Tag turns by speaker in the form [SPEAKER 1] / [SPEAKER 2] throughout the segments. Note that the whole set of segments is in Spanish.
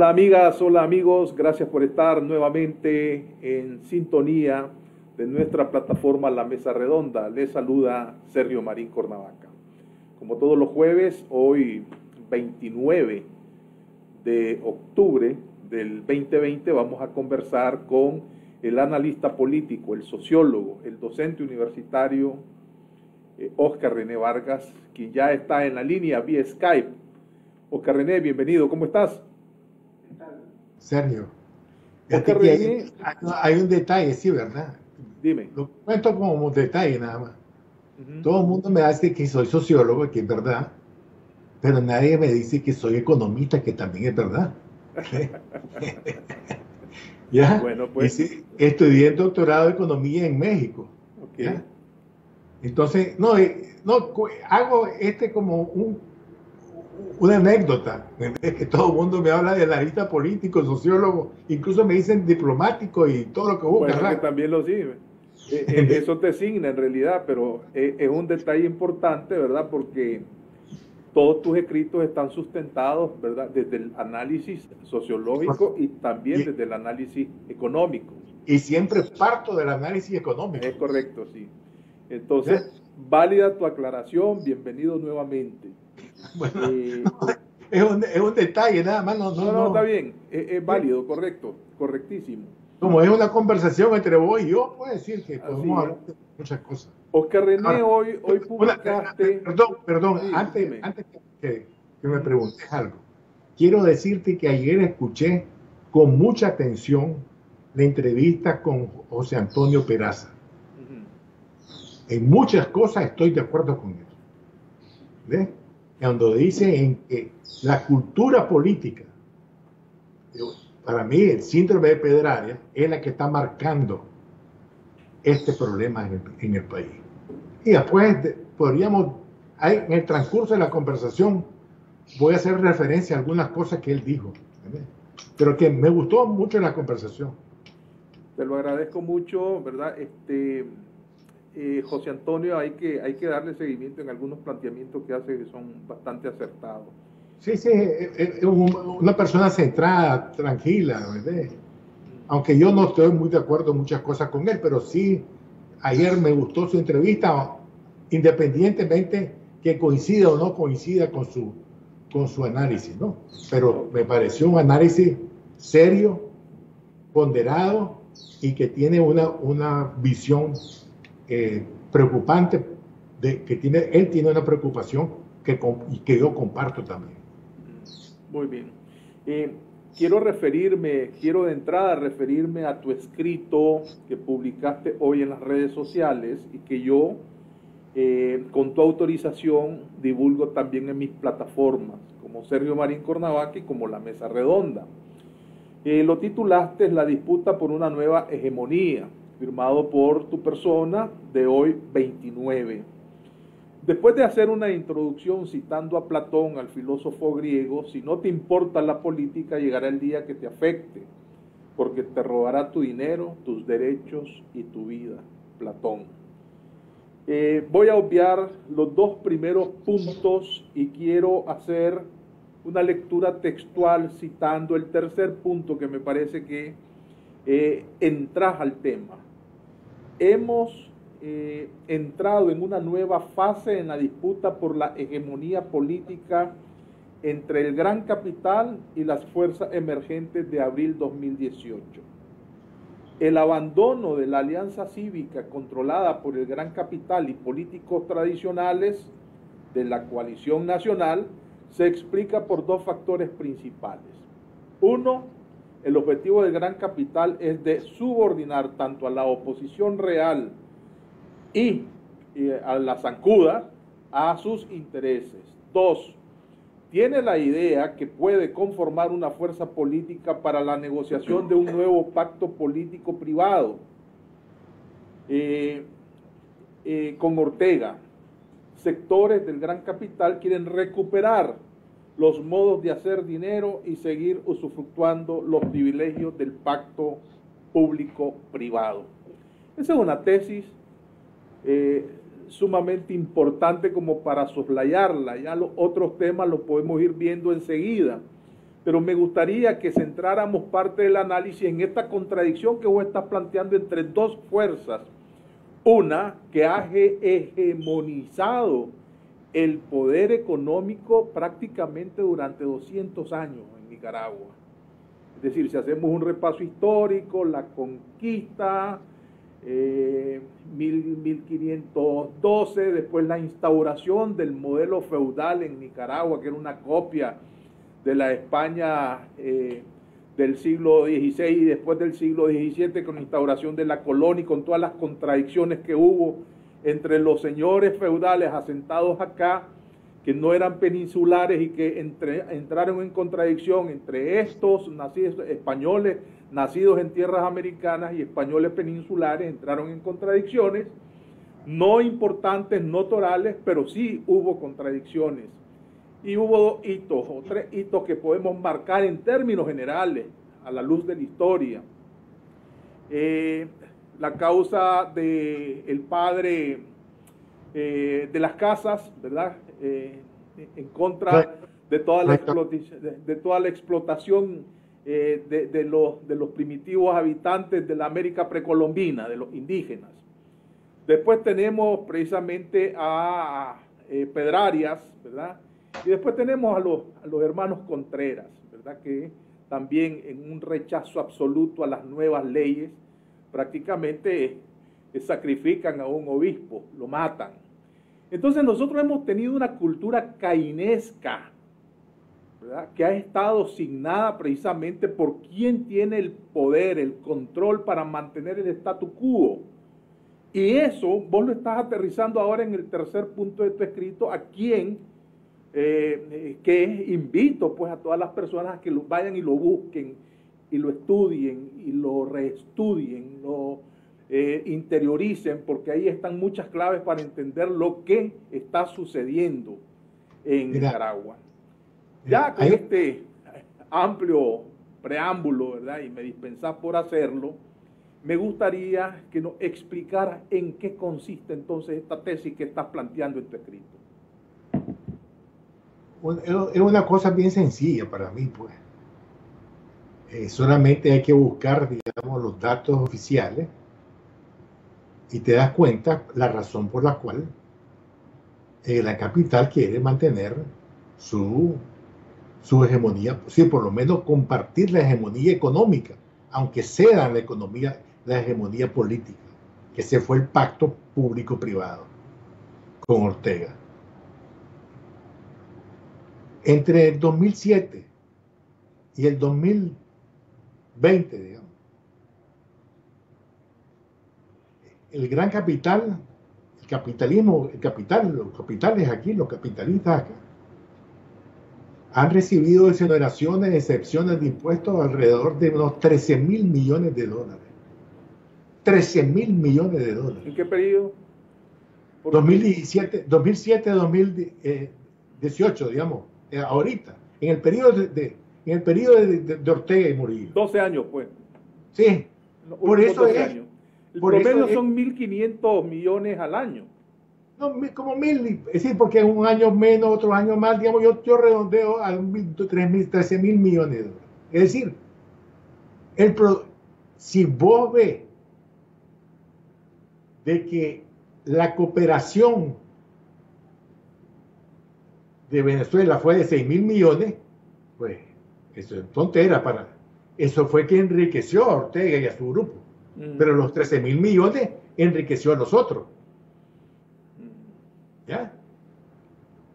[SPEAKER 1] Hola amigas, hola amigos, gracias por estar nuevamente en sintonía de nuestra plataforma La Mesa Redonda. Les saluda Sergio Marín Cornavaca. Como todos los jueves, hoy 29 de octubre del 2020 vamos a conversar con el analista político, el sociólogo, el docente universitario Óscar René Vargas, quien ya está en la línea vía Skype. Óscar René, bienvenido, ¿cómo estás?
[SPEAKER 2] Sergio,
[SPEAKER 1] Óscar René,
[SPEAKER 2] hay un detalle, sí, ¿verdad?
[SPEAKER 1] dime.
[SPEAKER 2] Lo cuento como un detalle nada más.
[SPEAKER 1] Uh-huh.
[SPEAKER 2] Todo el mundo me dice que soy sociólogo, que es verdad, pero nadie me dice que soy economista, que también es verdad. ¿Ya?
[SPEAKER 1] Bueno, pues.
[SPEAKER 2] Estudié el doctorado de economía en México.
[SPEAKER 1] Okay.
[SPEAKER 2] ¿Ya? Entonces, hago como una anécdota, que todo el mundo me habla de analista político, sociólogo, incluso me dicen diplomático y todo lo que busca.
[SPEAKER 1] Bueno, que también lo sirve. Eso te signa en realidad, pero es un detalle importante, ¿verdad? Porque todos tus escritos están sustentados, ¿verdad? Desde el análisis sociológico y también desde el análisis económico.
[SPEAKER 2] Y siempre parto del análisis económico.
[SPEAKER 1] Es correcto, sí. Entonces, válida tu aclaración, bienvenido nuevamente.
[SPEAKER 2] Bueno, es un detalle, nada más.
[SPEAKER 1] No, está bien, es válido, correcto, correctísimo.
[SPEAKER 2] Como es una conversación entre vos y yo, puedo decir que podemos hablar de muchas cosas.
[SPEAKER 1] Óscar René, ahora, hoy publicaste...
[SPEAKER 2] Perdón, sí, antes que me preguntes algo, quiero decirte que ayer escuché con mucha atención la entrevista con José Antonio Peraza. En muchas cosas estoy de acuerdo con él. ¿Ves? Cuando dice en que la cultura política, para mí el síndrome de Pedraria es la que está marcando este problema en el país. Y después en el transcurso de la conversación, voy a hacer referencia a algunas cosas que él dijo, ¿verdad? Pero que me gustó mucho la conversación.
[SPEAKER 1] Te lo agradezco mucho, ¿verdad? José Antonio, hay que darle seguimiento en algunos planteamientos que hace que son bastante acertados.
[SPEAKER 2] Sí, es una persona centrada, tranquila, ¿verdad? Aunque yo no estoy muy de acuerdo en muchas cosas con él, pero sí, ayer me gustó su entrevista, independientemente que coincida o no coincida con su análisis, ¿no? Pero me pareció un análisis serio, ponderado y que tiene una visión preocupante, él tiene una preocupación que yo comparto también.
[SPEAKER 1] Muy bien. Quiero de entrada referirme a tu escrito que publicaste hoy en las redes sociales y que yo, con tu autorización, divulgo también en mis plataformas, como Sergio Marín Cornavaca y como La Mesa Redonda. Lo titulaste La disputa por una nueva hegemonía, firmado por tu persona, de hoy 29. Después de hacer una introducción citando a Platón, al filósofo griego, si no te importa la política, llegará el día que te afecte, porque te robará tu dinero, tus derechos y tu vida. Platón. Voy a obviar los dos primeros puntos y quiero hacer una lectura textual citando el tercer punto que me parece que entraja al tema. Hemos entrado en una nueva fase en la disputa por la hegemonía política entre el gran capital y las fuerzas emergentes de abril 2018. El abandono de la alianza cívica controlada por el gran capital y políticos tradicionales de la coalición nacional se explica por dos factores principales. Uno, el objetivo del gran capital es de subordinar tanto a la oposición real y a la zancuda a sus intereses. Dos, tiene la idea que puede conformar una fuerza política para la negociación de un nuevo pacto político privado con Ortega. Sectores del gran capital quieren recuperar los modos de hacer dinero y seguir usufructuando los privilegios del pacto público-privado. Esa es una tesis sumamente importante como para soslayarla. Ya los otros temas los podemos ir viendo enseguida, pero me gustaría que centráramos parte del análisis en esta contradicción que vos estás planteando entre dos fuerzas. Una que ha hegemonizado el poder económico prácticamente durante 200 años en Nicaragua. Es decir, si hacemos un repaso histórico, la conquista, 1512, después la instauración del modelo feudal en Nicaragua, que era una copia de la España del siglo XVI y después del siglo XVII, con la instauración de la colonia y con todas las contradicciones que hubo entre los señores feudales asentados acá, que no eran peninsulares y que entraron en contradicción entre estos españoles nacidos en tierras americanas y españoles peninsulares, entraron en contradicciones, no importantes, no torales, pero sí hubo contradicciones. Y hubo dos hitos, o tres hitos que podemos marcar en términos generales, a la luz de la historia. La causa del padre de las casas, ¿verdad? En contra de toda la explotación de los primitivos habitantes de la América precolombina, de los indígenas. Después tenemos precisamente a Pedrarias, ¿verdad? Y después tenemos a los hermanos Contreras, ¿verdad? Que también en un rechazo absoluto a las nuevas leyes, prácticamente sacrifican a un obispo, lo matan. Entonces nosotros hemos tenido una cultura cainesca, ¿verdad? Que ha estado signada precisamente por quien tiene el poder, el control para mantener el statu quo. Y eso vos lo estás aterrizando ahora en el tercer punto de tu escrito, a quien que invito pues a todas las personas a que vayan y lo busquen y lo estudien y lo reestudien, lo interioricen, porque ahí están muchas claves para entender lo que está sucediendo en Nicaragua. Ya con este amplio preámbulo, ¿verdad? Y me dispensás por hacerlo, me gustaría que nos explicara en qué consiste entonces esta tesis que estás planteando en tu escrito.
[SPEAKER 2] Es una cosa bien sencilla para mí, pues. Solamente hay que buscar, digamos, los datos oficiales y te das cuenta la razón por la cual la capital quiere mantener su hegemonía, sí, por lo menos compartir la hegemonía económica, aunque cedan la hegemonía política, que ese fue el pacto público-privado con Ortega. Entre el 2007 y el 2020, digamos, el gran capital, el capitalismo, los capitales aquí, los capitalistas acá, han recibido exoneraciones, excepciones de impuestos alrededor de unos 13.000 millones de dólares. 13.000 millones de dólares.
[SPEAKER 1] ¿En qué periodo?
[SPEAKER 2] 2017-2018, digamos, ahorita, en el periodo de Ortega y Murillo.
[SPEAKER 1] 12 años, pues.
[SPEAKER 2] Sí, por eso es.
[SPEAKER 1] El promedio son 1.500 millones al año.
[SPEAKER 2] No, como 1.000, es decir, porque un año menos, otro año más, digamos, yo redondeo a 13.000 millones de dólares. Es decir, si vos ves de que la cooperación de Venezuela fue de 6.000 millones, pues eso es tontera eso fue que enriqueció a Ortega y a su grupo. Pero los 13.000 millones enriqueció a los otros. ¿Ya?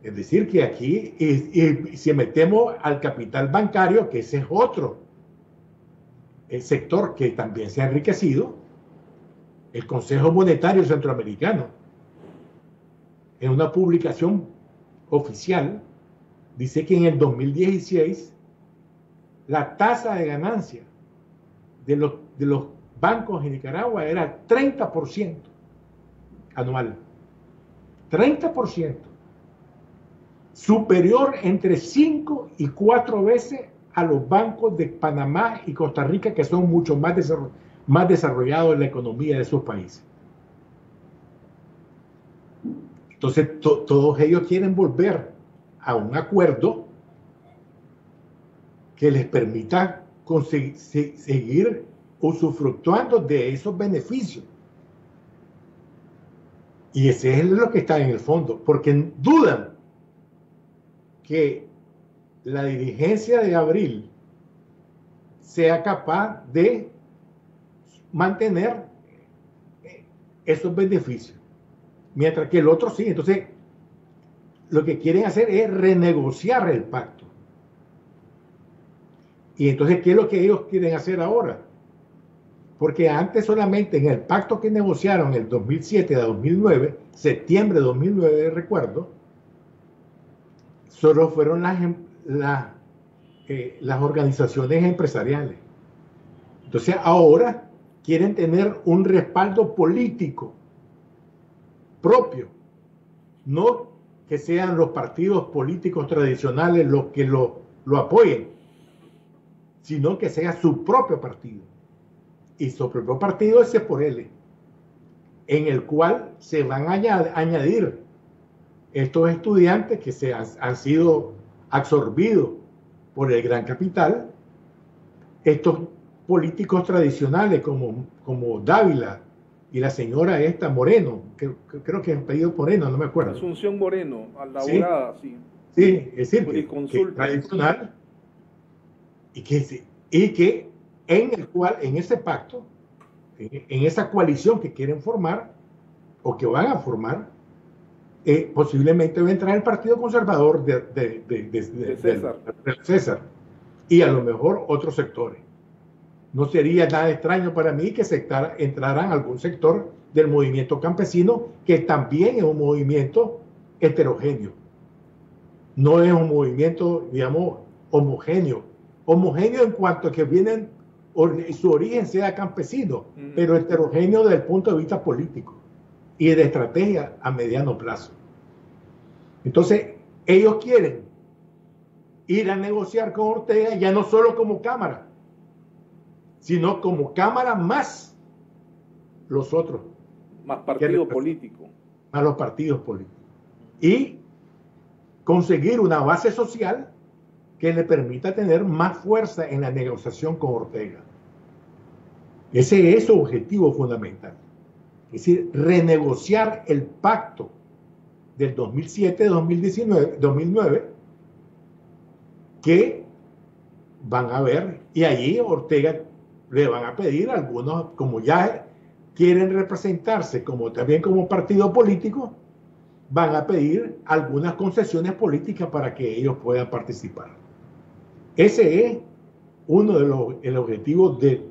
[SPEAKER 2] Es decir, que aquí, y si metemos al capital bancario, que ese es otro el sector que también se ha enriquecido, el Consejo Monetario Centroamericano, en una publicación oficial, dice que en el 2016 la tasa de ganancia de los bancos en Nicaragua era 30% anual. 30%. Superior entre 5 y 4 veces a los bancos de Panamá y Costa Rica, que son mucho más desarrollados en la economía de esos países. Entonces, todos ellos quieren volver a un acuerdo que les permita seguir usufructuando de esos beneficios. Y ese es lo que está en el fondo, porque dudan que la dirigencia de Abril sea capaz de mantener esos beneficios, mientras que el otro sí. Entonces, lo que quieren hacer es renegociar el pacto. Y entonces, ¿qué es lo que ellos quieren hacer ahora? Porque antes solamente en el pacto que negociaron el 2007 a 2009, septiembre de 2009, recuerdo, solo fueron las organizaciones empresariales. Entonces ahora quieren tener un respaldo político propio, no que sean los partidos políticos tradicionales los que lo apoyen, sino que sea su propio partido. Y su propio partido es por él, en el cual se van a añadir estos estudiantes que han sido absorbidos por el gran capital, estos políticos tradicionales como Dávila y la señora esta Moreno, que creo que es apellido Moreno, no me acuerdo.
[SPEAKER 1] Asunción Moreno, a la abogada, sí.
[SPEAKER 2] Sí, es decir, que tradicional, y que en el cual, en ese pacto, en esa coalición que quieren formar, o que van a formar, posiblemente va a entrar el Partido Conservador de César, y a lo mejor otros sectores. No sería nada extraño para mí que entraran algún sector del movimiento campesino, que también es un movimiento heterogéneo. No es un movimiento, digamos, homogéneo. Homogéneo en cuanto a que su origen sea campesino, pero heterogéneo desde el punto de vista político y de estrategia a mediano plazo. Entonces, ellos quieren ir a negociar con Ortega ya no solo como Cámara, sino como Cámara más los otros.
[SPEAKER 1] Más partido político.
[SPEAKER 2] Más los partidos políticos. Y conseguir una base social que le permita tener más fuerza en la negociación con Ortega. Ese es su objetivo fundamental. Es decir, renegociar el pacto del 2007-2009, que van a ver, y allí Ortega le van a pedir a algunos, como ya quieren representarse también como partido político, van a pedir algunas concesiones políticas para que ellos puedan participar. Ese es uno de los objetivos de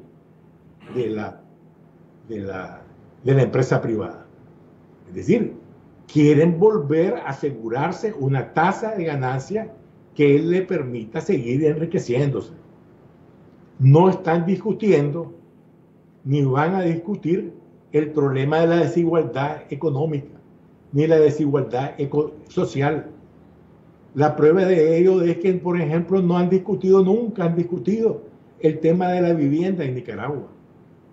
[SPEAKER 2] la empresa privada. Es decir, quieren volver a asegurarse una tasa de ganancia que le permita seguir enriqueciéndose. No están discutiendo ni van a discutir el problema de la desigualdad económica ni la desigualdad social. La prueba de ello es que, por ejemplo, nunca han discutido el tema de la vivienda en Nicaragua.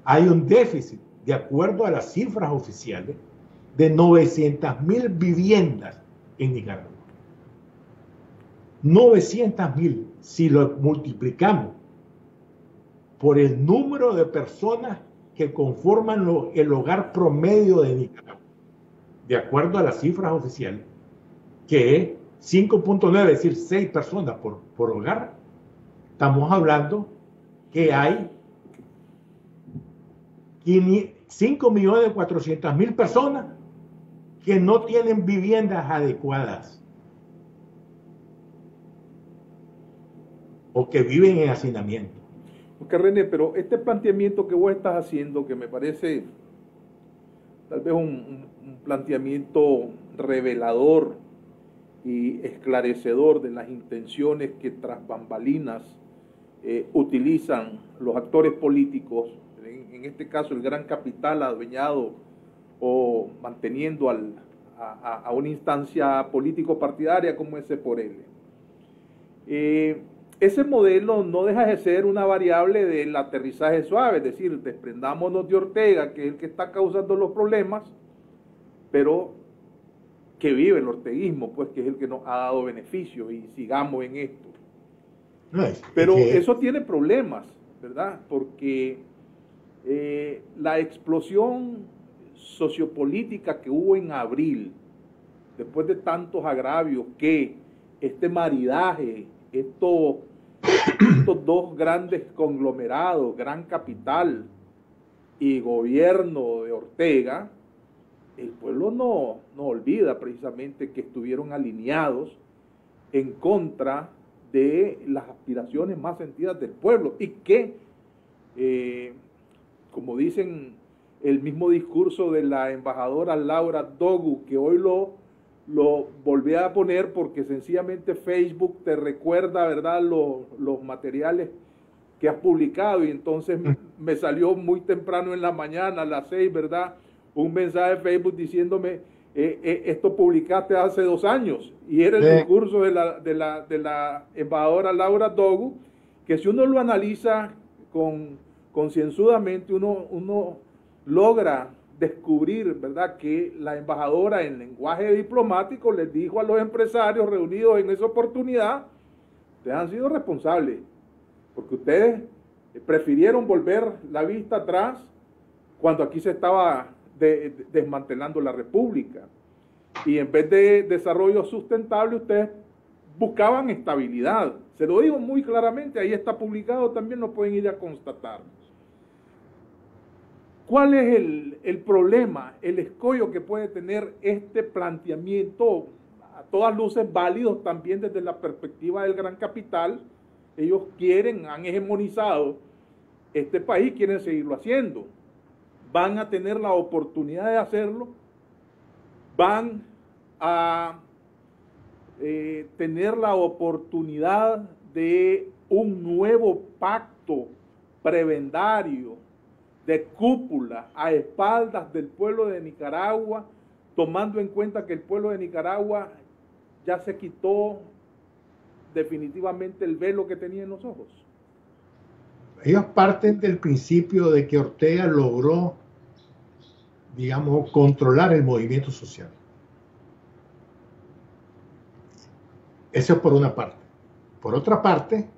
[SPEAKER 2] Hay un déficit, de acuerdo a las cifras oficiales, de 900.000 viviendas en Nicaragua. 900.000, si lo multiplicamos por el número de personas que conforman el hogar promedio de Nicaragua, de acuerdo a las cifras oficiales, que es 5.9, es decir, 6 personas por hogar, estamos hablando que hay 5.400.000 personas que no tienen viviendas adecuadas o que viven en hacinamiento.
[SPEAKER 1] Porque René, pero este planteamiento que vos estás haciendo, que me parece tal vez un planteamiento revelador y esclarecedor de las intenciones que tras bambalinas utilizan los actores políticos, en este caso el gran capital adueñado o manteniendo a una instancia político-partidaria como ese por él. Ese modelo no deja de ser una variable del aterrizaje suave, es decir, desprendámonos de Ortega, que es el que está causando los problemas, pero que vive el orteguismo, pues que es el que nos ha dado beneficio, y sigamos en esto.
[SPEAKER 2] No,
[SPEAKER 1] Pero eso tiene problemas, ¿verdad? Porque la explosión sociopolítica que hubo en abril, después de tantos agravios, que este maridaje, estos dos grandes conglomerados, Gran Capital y gobierno de Ortega, el pueblo no olvida precisamente que estuvieron alineados en contra de las aspiraciones más sentidas del pueblo y que, como dicen el mismo discurso de la embajadora Laura Dogu, que hoy lo volví a poner porque sencillamente Facebook te recuerda, ¿verdad?, los materiales que has publicado, y entonces me salió muy temprano en la mañana, a las 6, ¿verdad?, un mensaje de Facebook diciéndome, esto publicaste hace 2 años, y era el discurso de la embajadora Laura Dogu, que si uno lo analiza concienzudamente, uno logra descubrir, ¿verdad?, que la embajadora en lenguaje diplomático les dijo a los empresarios reunidos en esa oportunidad: ustedes han sido responsables, porque ustedes prefirieron volver la vista atrás cuando aquí se estaba desmantelando la república, y en vez de desarrollo sustentable ustedes buscaban estabilidad. Se lo digo muy claramente, ahí está publicado, también lo pueden ir a constatar. ¿Cuál es el problema, el escollo que puede tener este planteamiento, a todas luces válidos también desde la perspectiva del Gran Capital? Ellos han hegemonizado este país, quieren seguirlo haciendo. Van a tener la oportunidad de hacerlo, van a tener la oportunidad de un nuevo pacto prebendario de cúpula a espaldas del pueblo de Nicaragua, tomando en cuenta que el pueblo de Nicaragua ya se quitó definitivamente el velo que tenía en los ojos.
[SPEAKER 2] Ellos parten del principio de que Ortega logró, digamos, controlar el movimiento social. Eso es por una parte. Por otra parte,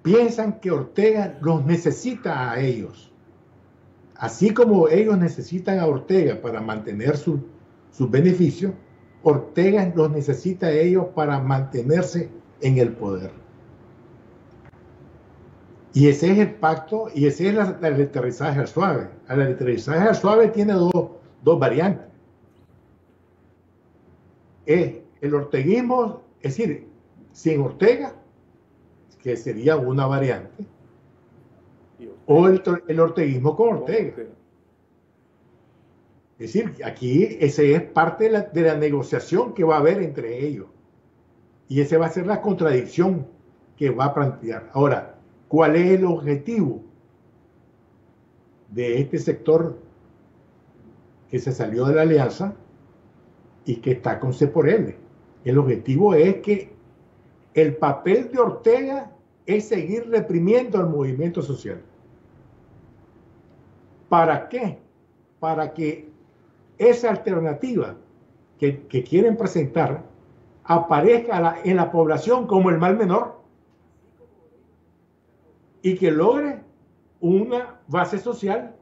[SPEAKER 2] piensan que Ortega los necesita a ellos. Así como ellos necesitan a Ortega para mantener sus beneficios, Ortega los necesita a ellos para mantenerse en el poder. Y ese es el pacto, y ese es el aterrizaje al suave. El aterrizaje al suave tiene dos variantes. El orteguismo, es decir, sin Ortega, que sería una variante, o el orteguismo con Ortega. Es decir, aquí ese es parte de la negociación que va a haber entre ellos. Y esa va a ser la contradicción que va a plantear. Ahora, ¿cuál es el objetivo de este sector que se salió de la alianza y que está con C por L? El objetivo es que el papel de Ortega es seguir reprimiendo al movimiento social. ¿Para qué? Para que esa alternativa que quieren presentar aparezca en la población como el mal menor y que logre una base social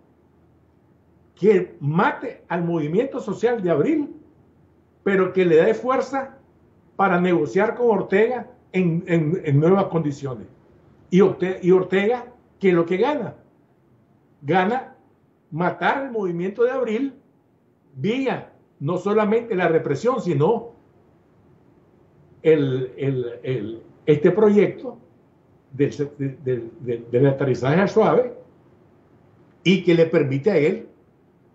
[SPEAKER 2] que mate al movimiento social de abril, pero que le dé fuerza para negociar con Ortega en nuevas condiciones. Y Ortega, ¿qué es lo que gana? Gana matar el movimiento de abril vía no solamente la represión, sino este proyecto del aterrizaje al suave, y que le permite a él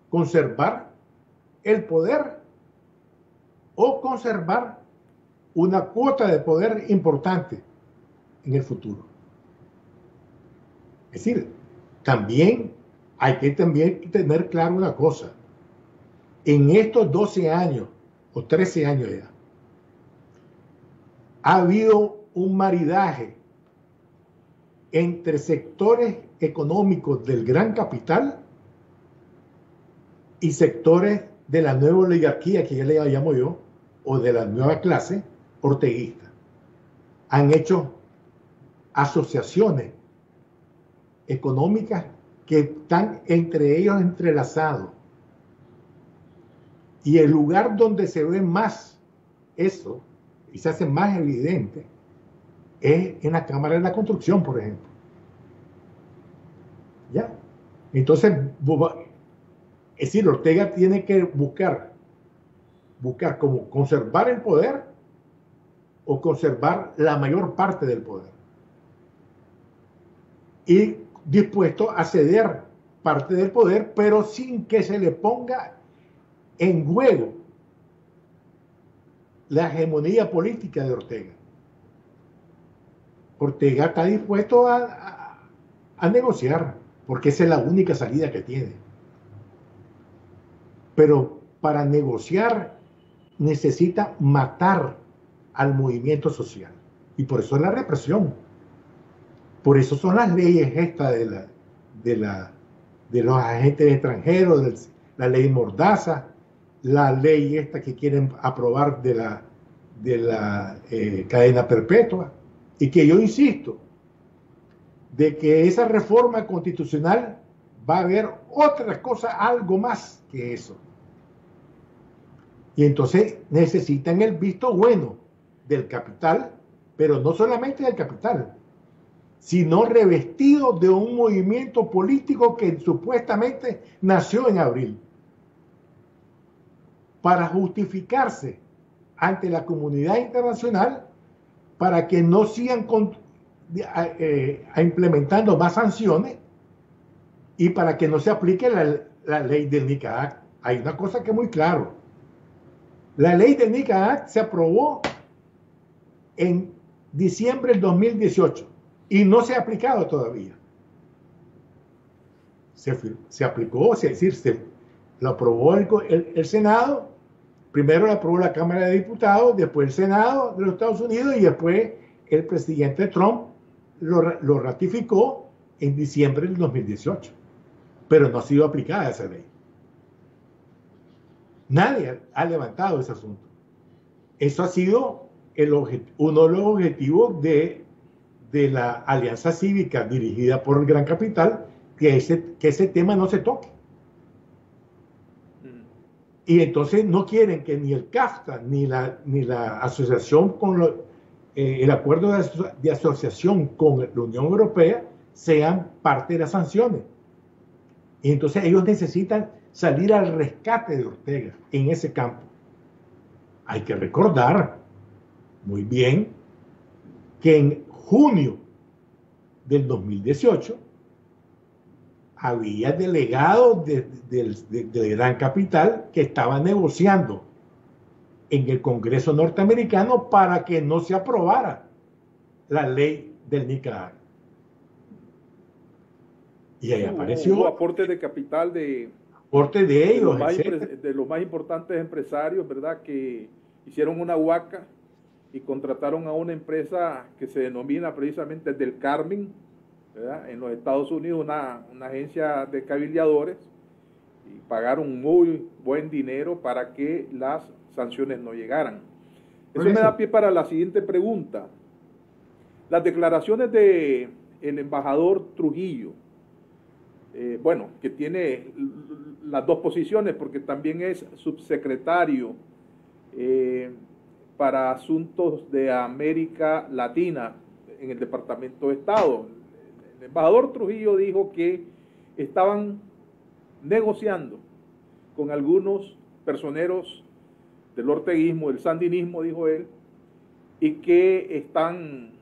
[SPEAKER 2] conservar el poder o conservar una cuota de poder importante en el futuro. Es decir, también hay que tener claro una cosa. En estos 12 años o 13 años ya, ha habido un maridaje entre sectores económicos del gran capital y sectores de la nueva oligarquía, que ya le llamo yo, o de la nueva clase orteguista. Han hecho asociaciones económicas que están entre ellos entrelazados. Y el lugar donde se ve más eso, y se hace más evidente, es en la Cámara de la Construcción, por ejemplo. ¿Ya? Entonces, es decir, Ortega tiene que buscar cómo conservar el poder o conservar la mayor parte del poder. Y dispuesto a ceder parte del poder, pero sin que se le ponga en juego la hegemonía política de Ortega. Ortega está dispuesto a negociar, porque esa es la única salida que tiene. Pero para negociar necesita matar al movimiento social. Y por eso es la represión. Por eso son las leyes estas de los agentes extranjeros, la ley Mordaza, la ley esta que quieren aprobar de la cadena perpetua. Y que yo insisto, de que esa reforma constitucional va a haber otra cosa, algo más que eso. Y entonces necesitan el visto bueno del capital, pero no solamente del capital, sino revestido de un movimiento político que supuestamente nació en abril, para justificarse ante la comunidad internacional, para que no sigan implementando más sanciones y para que no se aplique la ley del NICA Act. Hay una cosa que es muy claro. La ley del NICA Act se aprobó en diciembre del 2018 y no se ha aplicado todavía. Se aplicó, es decir, lo aprobó el Senado, primero lo aprobó la Cámara de Diputados, después el Senado de los Estados Unidos y después el presidente Trump lo ratificó en diciembre del 2018. Pero no ha sido aplicada esa ley. Nadie ha levantado ese asunto. Eso ha sido uno de los objetivos de la Alianza Cívica dirigida por el Gran Capital, que ese tema no se toque. Y entonces no quieren que ni el CAFTA ni la asociación con el acuerdo de asociación con la Unión Europea sean parte de las sanciones. Y entonces ellos necesitan salir al rescate de Ortega en ese campo. Hay que recordar muy bien que en junio del 2018 había delegados del Gran Capital que estaban negociando en el Congreso norteamericano para que no se aprobara la ley del NICA Act. Y ahí apareció
[SPEAKER 1] hubo aportes de capital de
[SPEAKER 2] ellos,
[SPEAKER 1] de los más importantes empresarios, ¿verdad? Que hicieron una huaca y contrataron a una empresa que se denomina precisamente Del Carmen, ¿verdad? En los Estados Unidos, una agencia de cabildeadores, y pagaron muy buen dinero para que las sanciones no llegaran. Eso me da pie para la siguiente pregunta. Las declaraciones del embajador Trujillo, bueno, que tiene las dos posiciones porque también es subsecretario para asuntos de América Latina en el Departamento de Estado. El embajador Trujillo dijo que estaban negociando con algunos personeros del orteguismo, del sandinismo, dijo él, y que están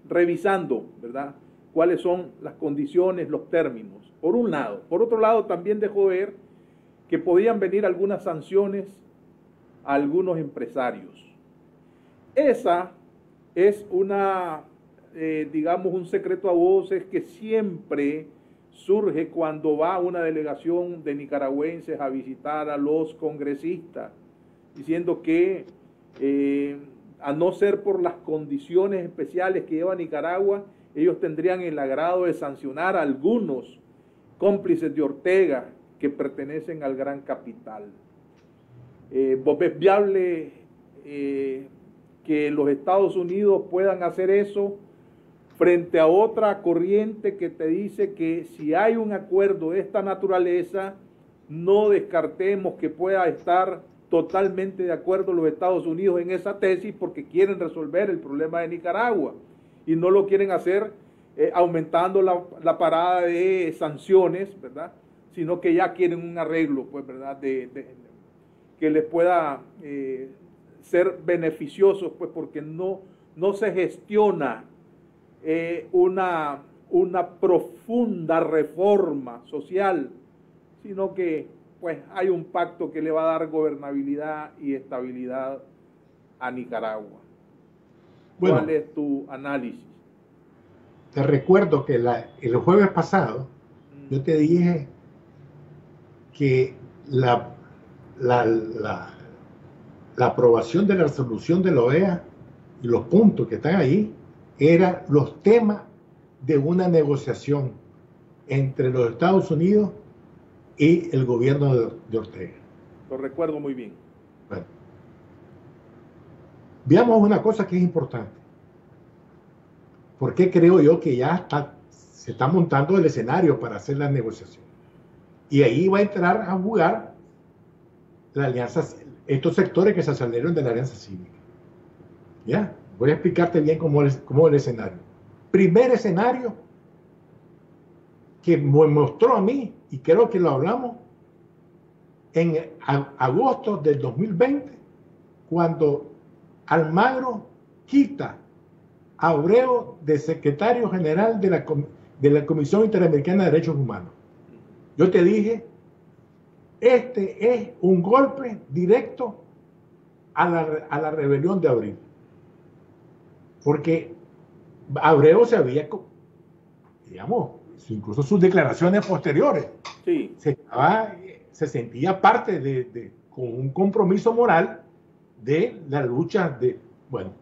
[SPEAKER 1] revisando, ¿verdad?, cuáles son las condiciones, los términos, por un lado. Por otro lado, también dejó ver que podían venir algunas sanciones a algunos empresarios. Esa es digamos, un secreto a voces que siempre surge cuando va una delegación de nicaragüenses a visitar a los congresistas, diciendo que a no ser por las condiciones especiales que lleva Nicaragua, ellos tendrían el agrado de sancionar a algunos cómplices de Ortega que pertenecen al Gran Capital. ¿Vos ves viable que los Estados Unidos puedan hacer eso frente a otra corriente que te dice que si hay un acuerdo de esta naturaleza, no descartemos que pueda estar totalmente de acuerdo los Estados Unidos en esa tesis porque quieren resolver el problema de Nicaragua y no lo quieren hacer aumentando la parada de sanciones, ¿verdad? Sino que ya quieren un arreglo, pues, ¿verdad? Que les pueda ser beneficioso, pues, porque no se gestiona una profunda reforma social, sino que pues hay un pacto que le va a dar gobernabilidad y estabilidad a Nicaragua.
[SPEAKER 2] Bueno,
[SPEAKER 1] ¿cuál es tu análisis?
[SPEAKER 2] Te recuerdo que el jueves pasado yo te dije que la aprobación de la resolución de la OEA y los puntos que están ahí eran los temas de una negociación entre los Estados Unidos y el gobierno de Ortega.
[SPEAKER 1] Lo recuerdo muy bien.
[SPEAKER 2] Bueno, veamos una cosa que es importante. ¿Por qué creo yo que ya se está montando el escenario para hacer la negociación? Y ahí va a entrar a jugar la alianza, estos sectores que se salieron de la alianza cívica. ¿Ya? Voy a explicarte bien cómo es el escenario. Primer escenario que me mostró a mí, y creo que lo hablamos en agosto del 2020, cuando Almagro quita a Abreu de secretario general de la Comisión Interamericana de Derechos Humanos. Yo te dije, este es un golpe directo a la rebelión de abril. Porque Abreu se había, digamos, incluso sus declaraciones posteriores,
[SPEAKER 1] sí,
[SPEAKER 2] se sentía parte con un compromiso moral de la lucha bueno.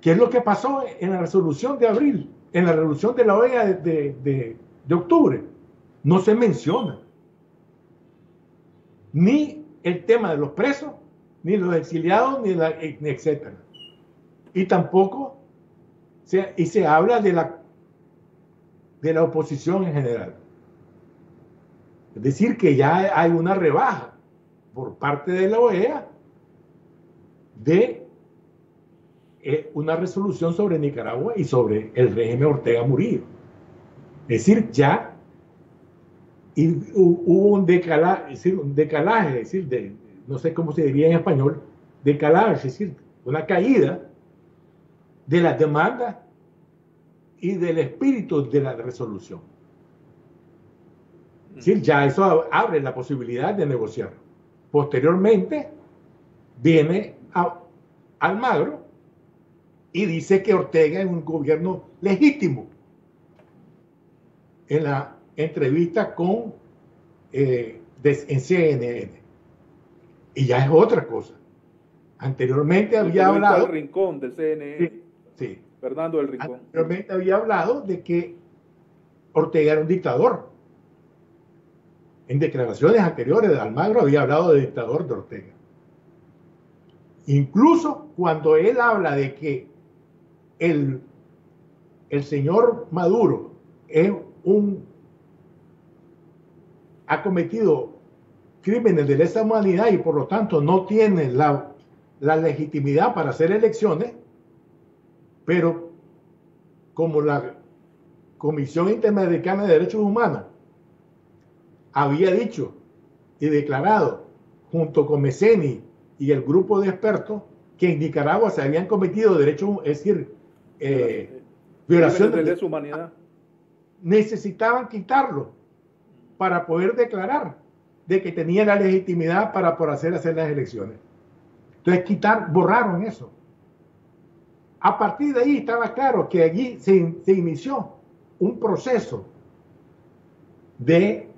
[SPEAKER 2] ¿Qué es lo que pasó en la resolución de abril? En la resolución de la OEA de octubre. No se menciona ni el tema de los presos, ni los exiliados, ni etcétera. Y tampoco se habla de la oposición en general. Es decir, que ya hay una rebaja por parte de la OEA de una resolución sobre Nicaragua y sobre el régimen Ortega Murillo. Es decir, ya hubo un decalaje, es decir, no sé cómo se diría en español, decalaje, es decir, una caída de las demandas y del espíritu de la resolución. Es decir, ya eso abre la posibilidad de negociar. Posteriormente, viene Almagro y dice que Ortega es un gobierno legítimo. En la entrevista en CNN. Y ya es otra cosa. Anteriormente había hablado...
[SPEAKER 1] del Rincón, de CNN.
[SPEAKER 2] Sí.
[SPEAKER 1] Fernando del Rincón.
[SPEAKER 2] Anteriormente había hablado de que Ortega era un dictador. En declaraciones anteriores de Almagro había hablado de dictador de Ortega. Incluso cuando él habla de que el señor Maduro ha cometido crímenes de lesa humanidad y por lo tanto no tiene la legitimidad para hacer elecciones, pero como la Comisión Interamericana de Derechos Humanos había dicho y declarado junto con Meceni y el grupo de expertos que en Nicaragua se habían cometido derechos, es decir, violaciones
[SPEAKER 1] de lesa humanidad,
[SPEAKER 2] necesitaban quitarlo para poder declarar de que tenía la legitimidad para hacer las elecciones. Entonces borraron eso. A partir de ahí estaba claro que allí se inició un proceso de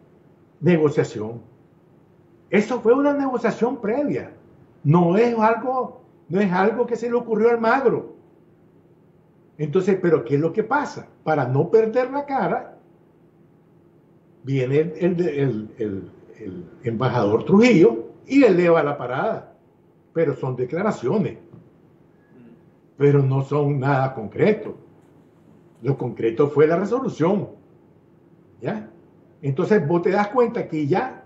[SPEAKER 2] negociación. Eso fue una negociación previa. No es algo que se le ocurrió a Almagro. Entonces, ¿pero qué es lo que pasa? Para no perder la cara, viene el embajador Trujillo y eleva la parada. Pero son declaraciones. pero no son nada concreto. Lo concreto fue la resolución, ¿ya? Entonces vos te das cuenta que ya,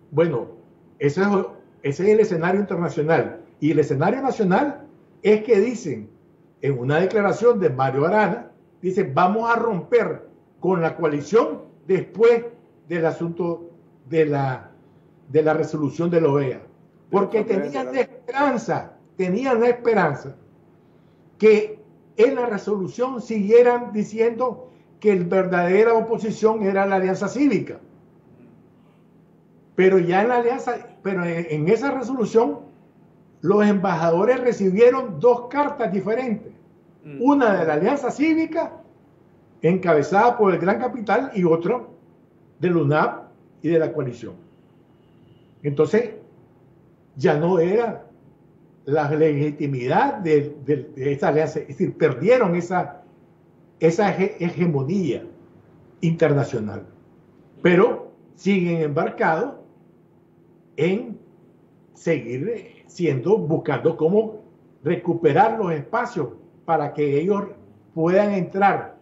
[SPEAKER 2] bueno, ese es el escenario internacional. Y el escenario nacional es que dicen, en una declaración de Mario Arana, dicen, vamos a romper con la coalición después del asunto de la resolución de la OEA. Porque tenían la esperanza que en la resolución siguieran diciendo que la verdadera oposición era la Alianza Cívica. Pero ya en esa resolución, los embajadores recibieron dos cartas diferentes. Una de la Alianza Cívica, encabezada por el Gran Capital, y otra del UNAP y de la coalición. Entonces, ya no era la legitimidad de esa alianza, es decir, perdieron esa hegemonía internacional, pero siguen embarcados en seguir buscando cómo recuperar los espacios para que ellos puedan entrar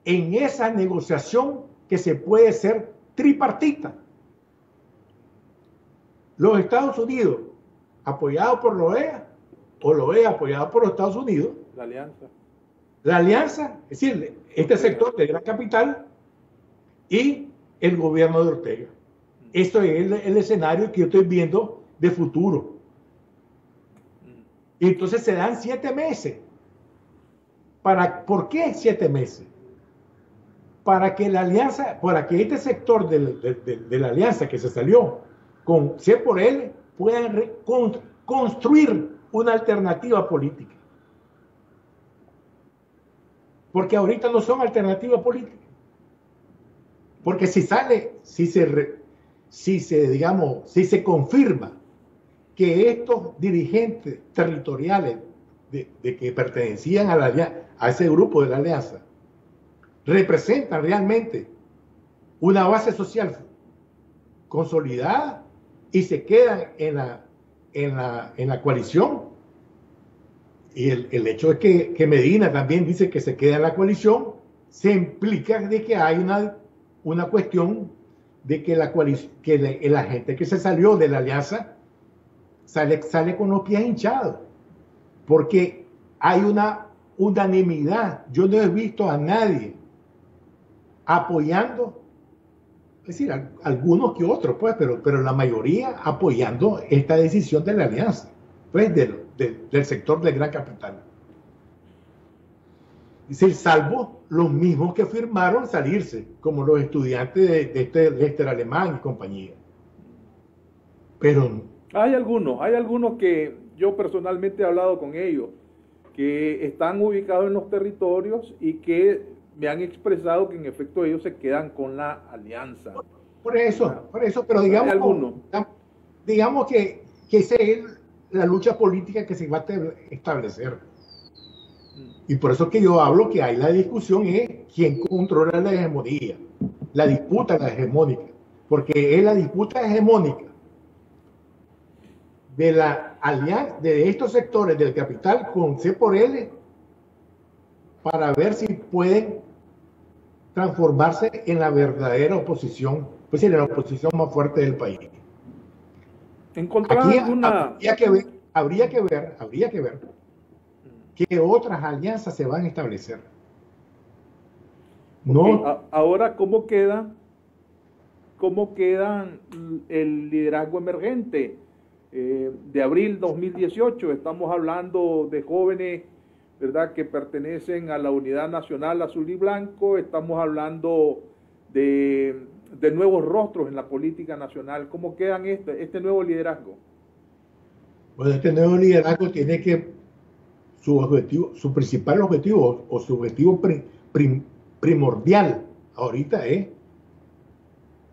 [SPEAKER 2] en esa negociación que se puede ser tripartita. Los Estados Unidos, apoyados por la OEA, o la OEA apoyado por los Estados Unidos, la alianza, es decir, este sector de Gran Capital y el gobierno de Ortega. Esto es el escenario que yo estoy viendo de futuro. Y entonces se dan 7 meses. ¿Por qué 7 meses? Para que la alianza, para que este sector de la alianza que se salió con C por L puedan construir una alternativa política. Porque ahorita no son alternativa política. Porque si se confirma que estos dirigentes territoriales de que pertenecían a ese grupo de la alianza representan realmente una base social consolidada y se quedan en la coalición, y el hecho es que Medina también dice que se queda en la coalición, se implica de que hay una cuestión de que la gente que se salió de la alianza sale con los pies hinchados, porque hay una unanimidad. Yo no he visto a nadie apoyando, es decir, algunos que otros, pues, pero la mayoría apoyando esta decisión de la alianza, pues, del sector del Gran Capital. Es decir, salvo los mismos que firmaron salirse, como los estudiantes de Lester Alemán y compañía. Pero
[SPEAKER 1] hay algunos que yo personalmente he hablado con ellos, que están ubicados en los territorios y que me han expresado que en efecto ellos se quedan con la alianza.
[SPEAKER 2] Por eso, pero digamos que esa es la lucha política que se va a establecer. Y por eso que yo hablo que hay la discusión es quién controla la hegemonía, la disputa hegemónica, porque es la disputa hegemónica de la alianza de estos sectores del capital con C por L para ver si pueden transformarse en la verdadera oposición, pues en la oposición más fuerte del país.
[SPEAKER 1] Aquí
[SPEAKER 2] habría que ver qué otras alianzas se van a establecer.
[SPEAKER 1] Okay. Ahora, ¿cómo queda el liderazgo emergente? De abril 2018, estamos hablando de jóvenes, ¿verdad?, que pertenecen a la Unidad Nacional Azul y Blanco. Estamos hablando de nuevos rostros en la política nacional. ¿Cómo quedan este nuevo liderazgo?
[SPEAKER 2] Bueno, este nuevo liderazgo tiene que su principal objetivo o su objetivo primordial ahorita es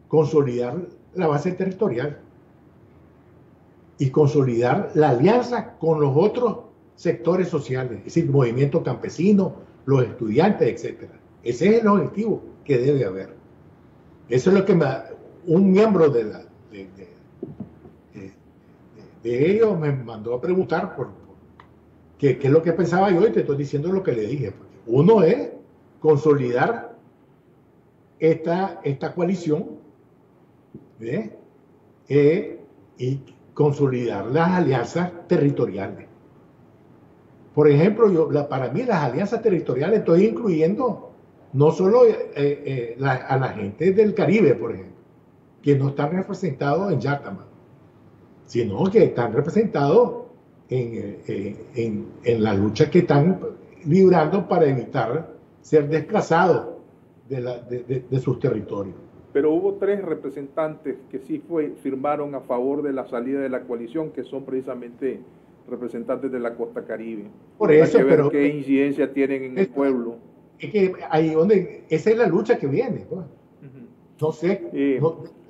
[SPEAKER 2] consolidar la base territorial y consolidar la alianza con los otros sectores sociales, es decir, el movimiento campesino, los estudiantes, etc. Ese es el objetivo que debe haber. Eso es lo que un miembro de ellos me mandó a preguntar ¿Qué es lo que pensaba yo? Y te estoy diciendo lo que le dije. Uno es consolidar esta coalición, ¿eh? Y consolidar las alianzas territoriales. Por ejemplo, para mí las alianzas territoriales estoy incluyendo no solo a la gente del Caribe, por ejemplo, que no están representados en Yakama, sino que están representados en la lucha que están librando para evitar ser desplazados de sus territorios.
[SPEAKER 1] Pero hubo 3 representantes que sí firmaron a favor de la salida de la coalición, que son precisamente representantes de la costa Caribe.
[SPEAKER 2] Por eso,
[SPEAKER 1] pero qué incidencia tienen en el pueblo.
[SPEAKER 2] Es que ahí donde esa es la lucha que viene, pues. No sé,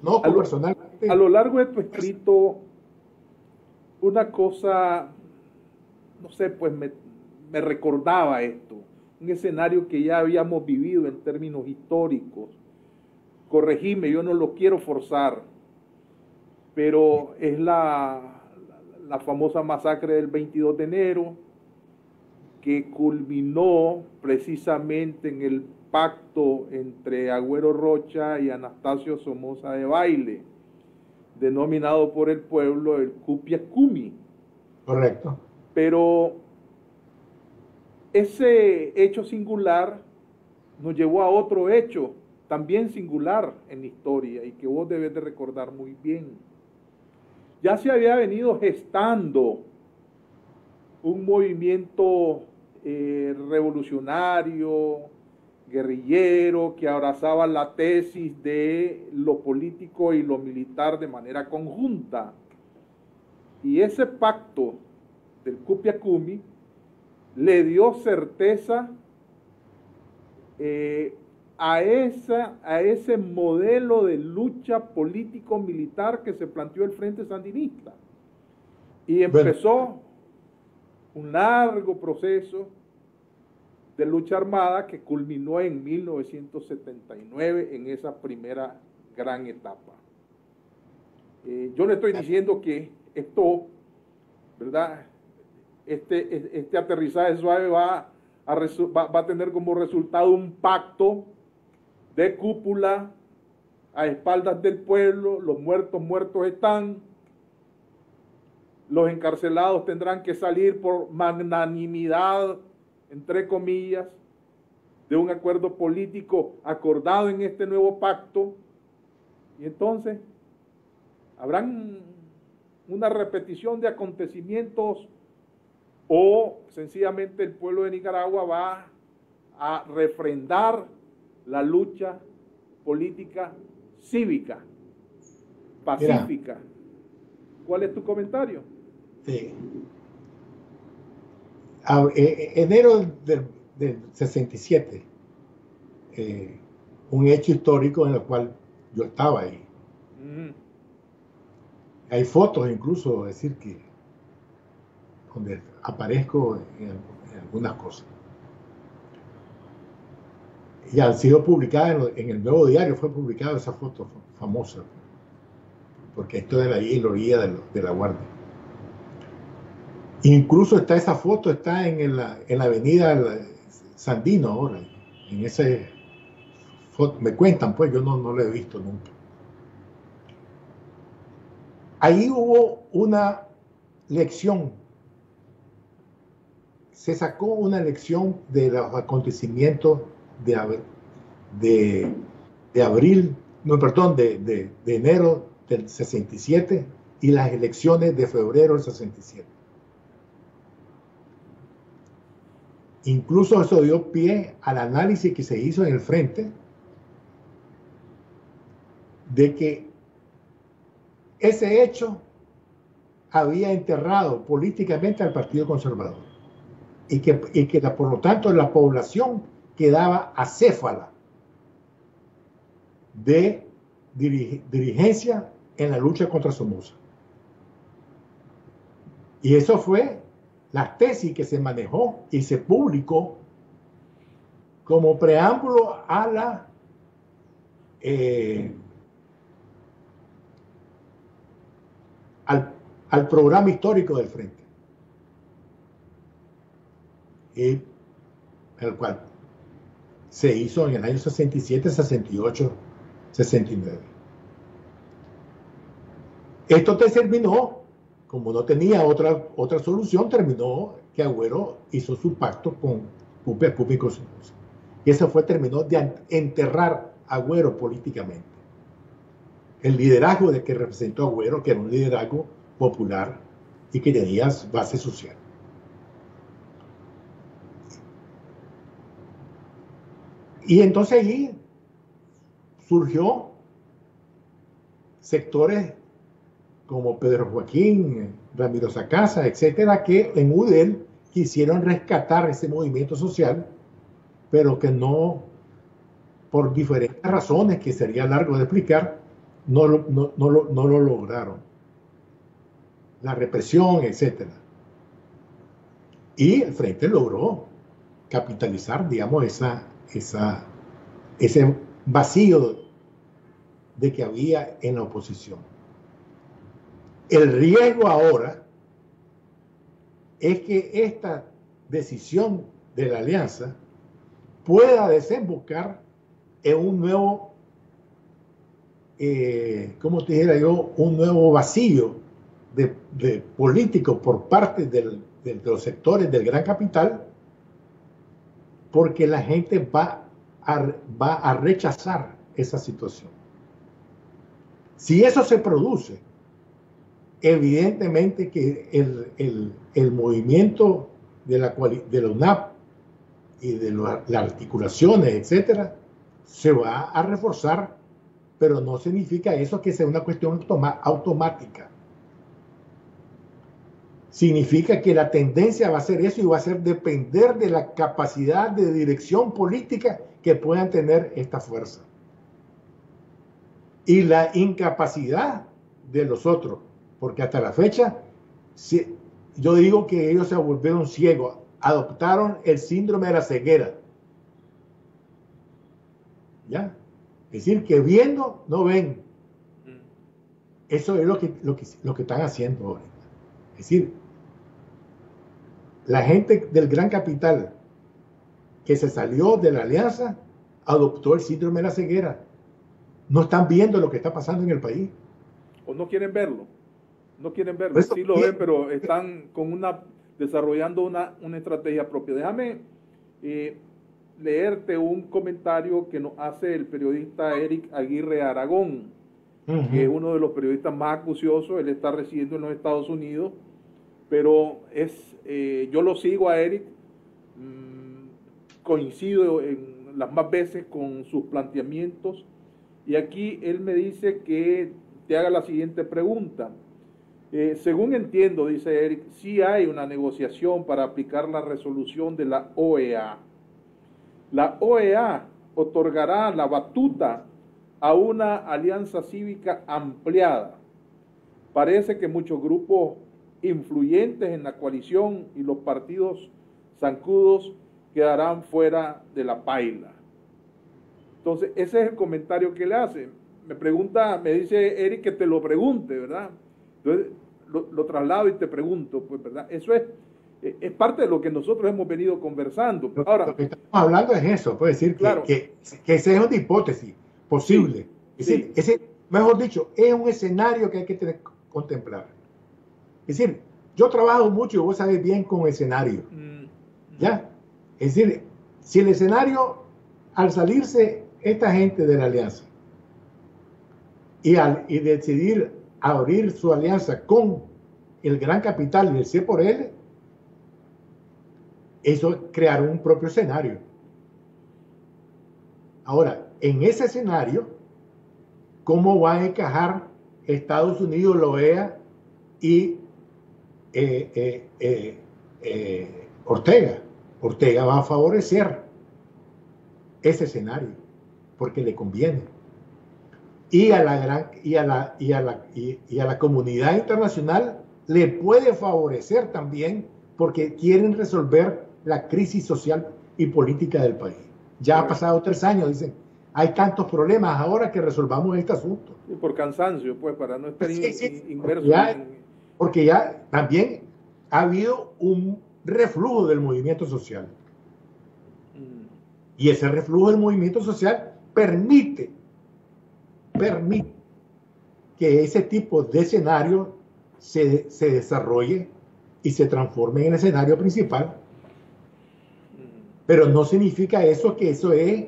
[SPEAKER 2] no personalmente.
[SPEAKER 1] A lo largo de tu escrito, una cosa, no sé, pues me recordaba esto, un escenario que ya habíamos vivido en términos históricos. Corregime, yo no lo quiero forzar, pero es la famosa masacre del 22 de enero, que culminó precisamente en el pacto entre Agüero Rocha y Anastasio Somoza de Baile, denominado por el pueblo el Cupiacumi.
[SPEAKER 2] Correcto.
[SPEAKER 1] Pero ese hecho singular nos llevó a otro hecho también singular en la historia y que vos debes de recordar muy bien. Ya se había venido gestando un movimiento revolucionario, guerrillero, que abrazaba la tesis de lo político y lo militar de manera conjunta. Y ese pacto del Cupiacumi le dio certeza a ese modelo de lucha político-militar que se planteó el Frente Sandinista. Y empezó un largo proceso de lucha armada que culminó en 1979 en esa primera gran etapa. Yo le estoy diciendo que esto, ¿verdad? Este aterrizaje suave va a tener como resultado un pacto de cúpula a espaldas del pueblo. Los muertos están. Los encarcelados tendrán que salir por magnanimidad, entre comillas, de un acuerdo político acordado en este nuevo pacto. Y entonces habrán una repetición de acontecimientos, o sencillamente el pueblo de Nicaragua va a refrendar la lucha política cívica, pacífica. Mira, ¿cuál es tu comentario?
[SPEAKER 2] Sí. Enero del 67, un hecho histórico en el cual yo estaba ahí. Hay fotos incluso, decir que donde aparezco en algunas cosas. Y han sido publicadas en el Nuevo Diario, fue publicada esa foto famosa, porque esto era ahí en la orilla de la Guardia. Incluso esa foto está en la avenida Sandino ahora, en ese foto, me cuentan, pues yo no lo he visto nunca. Ahí hubo una lección, se sacó una lección de los acontecimientos de enero del 67 y las elecciones de febrero del 67. Incluso eso dio pie al análisis que se hizo en el frente de que ese hecho había enterrado políticamente al Partido Conservador y que por lo tanto la población quedaba acéfala de dirigencia en la lucha contra Somoza. Y eso fue la tesis que se manejó y se publicó como preámbulo a al programa histórico del Frente. y el cual se hizo en el año 67, 68, 69. Esto terminó, como no tenía otra solución, terminó que Agüero hizo su pacto con Cupe y con Somoza. Y eso terminó de enterrar a Agüero políticamente. El liderazgo de que representó Agüero, que era un liderazgo popular y que tenía base social. Y entonces allí surgió sectores como Pedro Joaquín, Ramiro Sacasa, etcétera, que en UDEL quisieron rescatar ese movimiento social, pero que no, por diferentes razones que sería largo de explicar, no lo lograron. La represión, etcétera. Y el Frente logró capitalizar, digamos, ese vacío de que había en la oposición. El riesgo ahora es que esta decisión de la alianza pueda desembocar en un nuevo, como te dijera yo, un nuevo vacío de políticos por parte de los sectores del gran capital, porque la gente va a rechazar esa situación. Si eso se produce, evidentemente que el movimiento de la UNAP y de las articulaciones, etcétera, se va a reforzar, pero no significa eso que sea una cuestión automática. Significa que la tendencia va a ser eso y va a ser depender de la capacidad de dirección política que puedan tener esta fuerza. Y la incapacidad de los otros, porque hasta la fecha, yo digo que ellos se volvieron ciegos, adoptaron el síndrome de la ceguera. ¿Ya? Es decir, que viendo no ven. Eso es lo que están haciendo ahora. Es decir, la gente del gran capital que se salió de la alianza adoptó el síndrome de la ceguera. No están viendo lo que está pasando en el país.
[SPEAKER 1] O no quieren verlo. No quieren verlo. Sí lo ven, pero están desarrollando una estrategia propia. Déjame leerte un comentario que nos hace el periodista Eric Aguirre Aragón, que es uno de los periodistas más acuciosos. Él está residiendo en los Estados Unidos, pero yo lo sigo a Eric, coincido en las más veces con sus planteamientos, y aquí él me dice que te haga la siguiente pregunta. Según entiendo, dice Eric, sí hay una negociación para aplicar la resolución de la OEA. La OEA otorgará la batuta a una alianza cívica ampliada. Parece que muchos grupos influyentes en la coalición y los partidos zancudos quedarán fuera de la paila. Entonces, ese es el comentario que le hace. Me dice Eric que te lo pregunte, ¿verdad? Entonces, lo traslado y te pregunto, pues, ¿verdad? Eso es parte de lo que nosotros hemos venido conversando. Ahora,
[SPEAKER 2] lo que estamos hablando es eso, puede decir claro, que esa es una hipótesis posible. Sí, es decir, mejor dicho, es un escenario que hay que contemplar. Es decir, yo trabajo mucho y vos sabés bien con escenario. ¿Ya? Es decir, si el escenario, al salirse esta gente de la alianza y decidir abrir su alianza con el gran capital y el C por L, eso creará un propio escenario. Ahora, en ese escenario, ¿cómo van a encajar Estados Unidos, la OEA y Ortega? Ortega va a favorecer ese escenario porque le conviene. Y a la comunidad internacional le puede favorecer también porque quieren resolver la crisis social y política del país. Ya ha pasado 3 años, dicen, hay tantos problemas, ahora que resolvamos este asunto.
[SPEAKER 1] Y por cansancio, pues, para no estar inmerso.
[SPEAKER 2] Porque ya también ha habido reflujo del movimiento social. Y ese reflujo del movimiento social permite que ese tipo de escenario se desarrolle y se transforme en el escenario principal. Pero no significa eso que eso es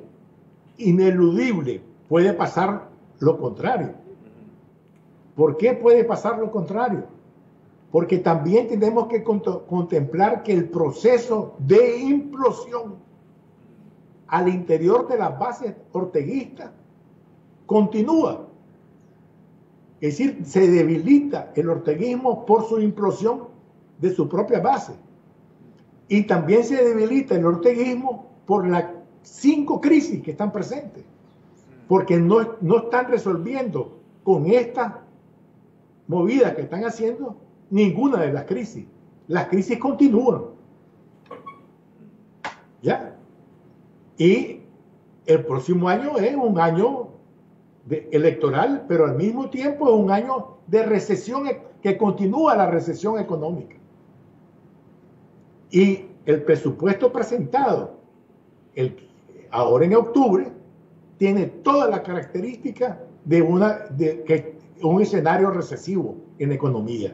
[SPEAKER 2] ineludible. Puede pasar lo contrario. ¿Por qué puede pasar lo contrario? Porque también tenemos que contemplar que el proceso de implosión al interior de las bases orteguistas continúa. Es decir, se debilita el orteguismo por su implosión de su propia base. Y también se debilita el orteguismo por las 5 crisis que están presentes. Porque no están resolviendo con esta movida que están haciendo ninguna de las crisis. Las crisis continúan. ¿Ya? Y el próximo año es un año electoral, pero al mismo tiempo es un año de recesión, que continúa la recesión económica. Y el presupuesto presentado ahora en octubre tiene toda la característica de un escenario recesivo en economía.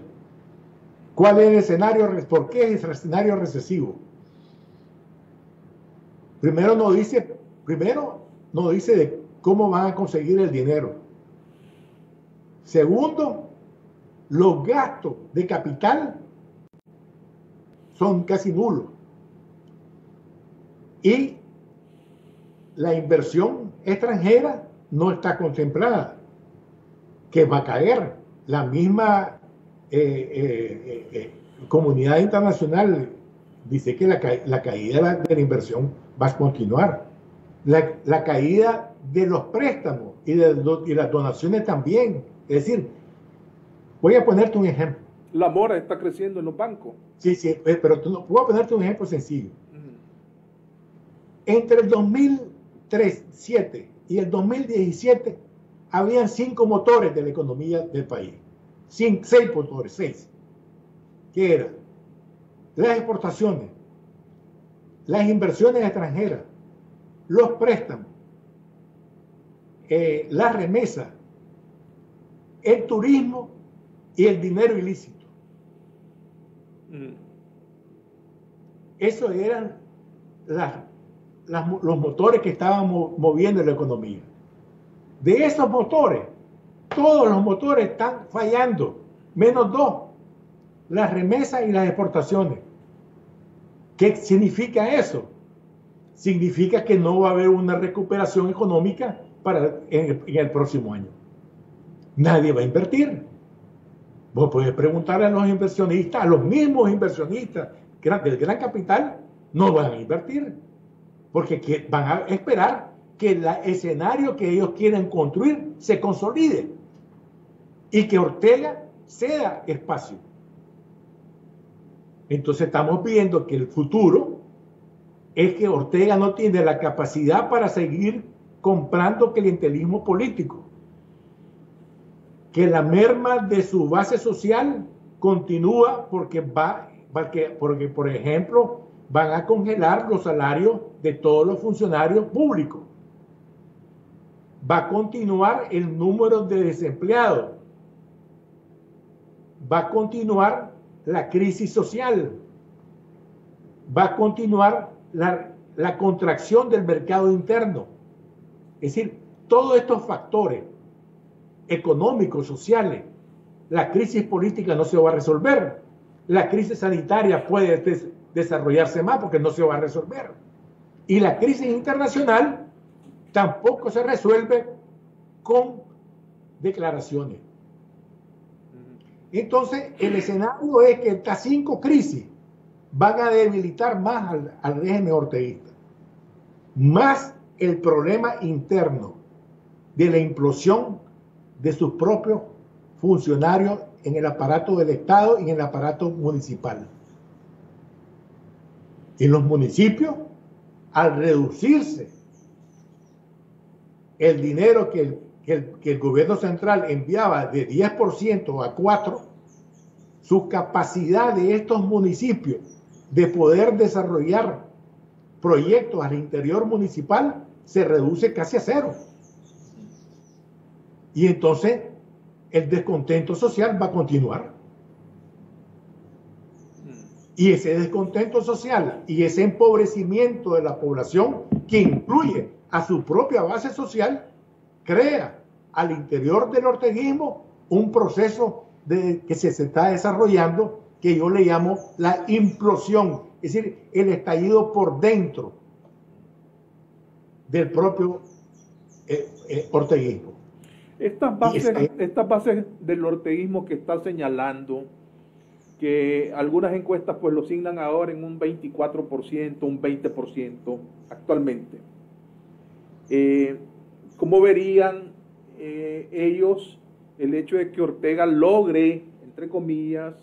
[SPEAKER 2] ¿Cuál es el escenario? ¿Por qué es el escenario recesivo? Primero no dice de cómo van a conseguir el dinero. Segundo, los gastos de capital son casi nulos. Y la inversión extranjera no está contemplada, que va a caer. La misma comunidad internacional dice que la caída de la inversión va a continuar. La caída de los préstamos y las donaciones también. Es decir, voy a ponerte un ejemplo.
[SPEAKER 1] La mora está creciendo en los bancos.
[SPEAKER 2] Sí, pero voy a ponerte un ejemplo sencillo. Entre el 2007 y el 2017 habían 5 motores de la economía del país. 6 motores, 6. ¿Qué eran? Las exportaciones, las inversiones extranjeras, los préstamos, las remesas, el turismo y el dinero ilícito. Esos eran los motores que estaban moviendo la economía. De esos motores, todos los motores están fallando, menos 2, las remesas y las exportaciones. ¿Qué significa eso? Significa que no va a haber una recuperación económica en el próximo año. Nadie va a invertir. Vos podés preguntarle a los inversionistas, a los mismos inversionistas del gran capital, no van a invertir, porque van a esperar que el escenario que ellos quieren construir se consolide y que Ortega ceda espacio. Entonces estamos viendo que el futuro es que Ortega no tiene la capacidad para seguir comprando clientelismo político, que la merma de su base social continúa porque, por ejemplo, van a congelar los salarios de todos los funcionarios públicos. Va a continuar el número de desempleados. Va a continuar la crisis social. Va a continuar la contracción del mercado interno. Es decir, todos estos factores económicos, sociales, la crisis política no se va a resolver. La crisis sanitaria puede desarrollarse más porque no se va a resolver. Y la crisis internacional tampoco se resuelve con declaraciones. Entonces, el escenario es que estas 5 crisis van a debilitar más al régimen orteguista. Más el problema interno de la implosión de sus propios funcionarios en el aparato del Estado y en el aparato municipal. En los municipios, al reducirse el dinero que el gobierno central enviaba de 10% a 4%, su capacidad de estos municipios de poder desarrollar proyectos al interior municipal se reduce casi a cero. Y entonces el descontento social va a continuar. Y ese descontento social y ese empobrecimiento de la población, que incluye a su propia base social, crea al interior del orteguismo un proceso que se está desarrollando que yo le llamo la implosión, es decir, el estallido por dentro del propio orteguismo.
[SPEAKER 1] Estas bases del orteguismo que está señalando, que algunas encuestas pues lo asignan ahora en un 24%, un 20% actualmente. ¿Cómo verían ellos el hecho de que Ortega logre, entre comillas,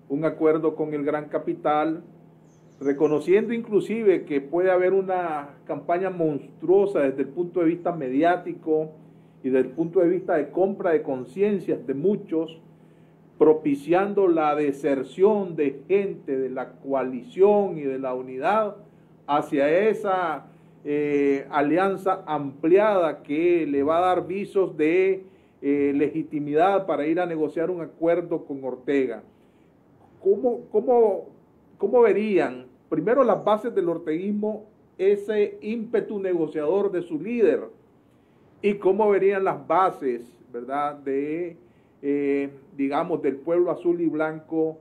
[SPEAKER 1] un acuerdo con el gran capital, reconociendo inclusive que puede haber una campaña monstruosa desde el punto de vista mediático y desde el punto de vista de compra de conciencias de muchos, propiciando la deserción de gente de la coalición y de la unidad hacia esa alianza ampliada que le va a dar visos de legitimidad para ir a negociar un acuerdo con Ortega? ¿Cómo verían, primero, las bases del orteguismo, ese ímpetu negociador de su líder? ¿Y cómo verían las bases, verdad, de digamos, del pueblo azul y blanco,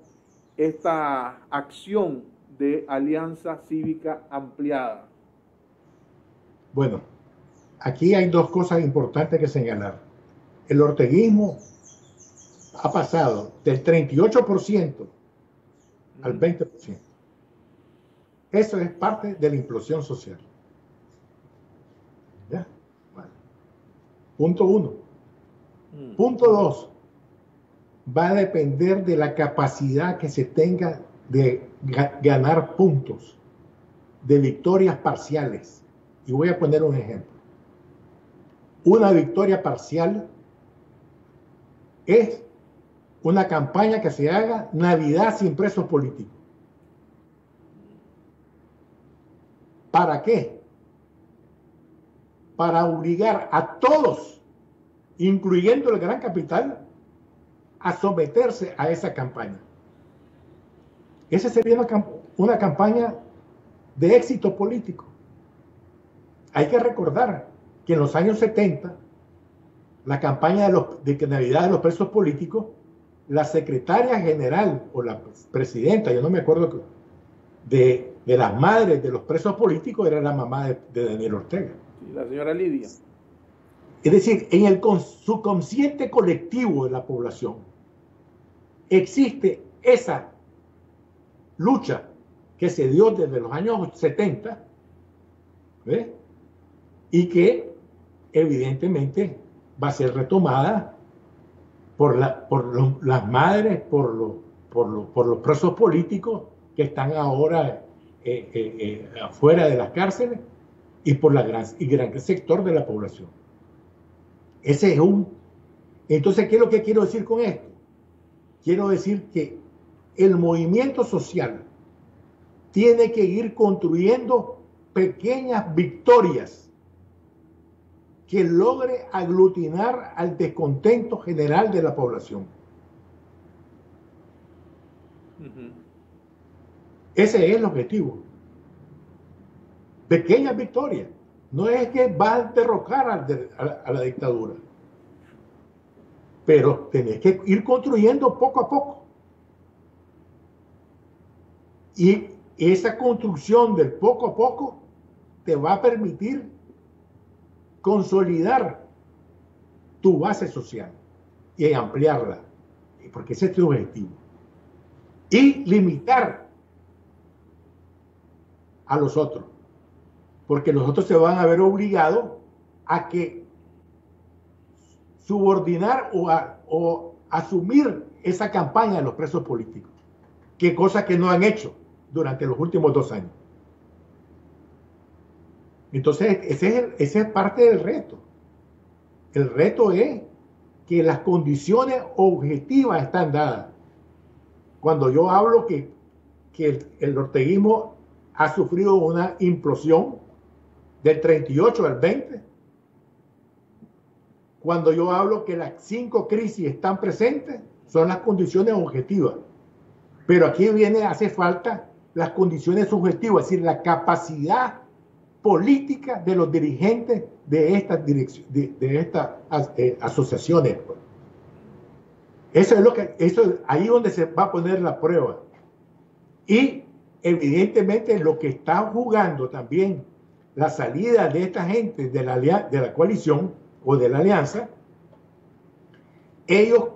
[SPEAKER 1] esta acción de alianza cívica ampliada?
[SPEAKER 2] Bueno, aquí hay dos cosas importantes que señalar. El orteguismo ha pasado del 38% al 20%. Eso es parte de la implosión social. ¿Ya? Bueno. Punto 1. Punto 2. Va a depender de la capacidad que se tenga de ganar puntos, de victorias parciales. Y voy a poner un ejemplo. Una victoria parcial es una campaña que se haga Navidad sin presos políticos. ¿Para qué? Para obligar a todos, incluyendo el gran capital, a someterse a esa campaña. Esa sería una campaña de éxito político. Hay que recordar que en los años 70, la campaña de Navidad de los presos políticos, la secretaria general o la presidenta, yo no me acuerdo, de las madres de los presos políticos era la mamá de Daniel Ortega.
[SPEAKER 1] Sí, la señora Lidia.
[SPEAKER 2] Es decir, en el subconsciente colectivo de la población existe esa lucha que se dio desde los años 70, ¿ves? Y que evidentemente va a ser retomada por las madres, por los presos políticos que están ahora afuera de las cárceles y por gran sector de la población. Ese es Entonces, ¿qué es lo que quiero decir con esto? Quiero decir que el movimiento social tiene que ir construyendo pequeñas victorias que logre aglutinar al descontento general de la población. Ese es el objetivo. Pequeñas victorias. No es que va a derrocar a la dictadura, pero tenés que ir construyendo poco a poco. Y esa construcción del poco a poco te va a permitir consolidar tu base social y ampliarla, porque ese es tu objetivo. Y limitar a los otros, porque los otros se van a ver obligados a que subordinar o asumir esa campaña de los presos políticos, que cosa que no han hecho durante los últimos 2 años. Entonces, ese es parte del reto. El reto es que las condiciones objetivas están dadas. Cuando yo hablo que que el orteguismo ha sufrido una implosión del 38 al 20. Cuando yo hablo que las 5 crisis están presentes, son las condiciones objetivas. Pero aquí hace falta las condiciones subjetivas, es decir, la capacidad política de los dirigentes de estas asociaciones. Eso es ahí donde se va a poner la prueba. Y evidentemente lo que está jugando también la salida de esta gente de la coalición o de la alianza, ellos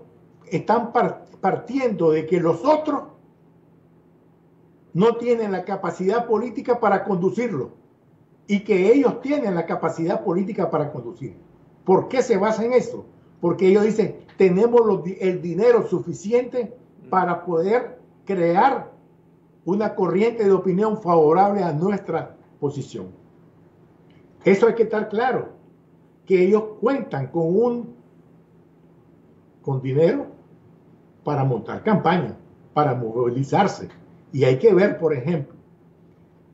[SPEAKER 2] están partiendo de que los otros no tienen la capacidad política para conducirlo y que ellos tienen la capacidad política para conducir. ¿Por qué se basa en eso? Porque ellos dicen, tenemos el dinero suficiente para poder crear una corriente de opinión favorable a nuestra posición. Eso hay que estar claro, que ellos cuentan con dinero para montar campaña, para movilizarse. Y hay que ver, por ejemplo,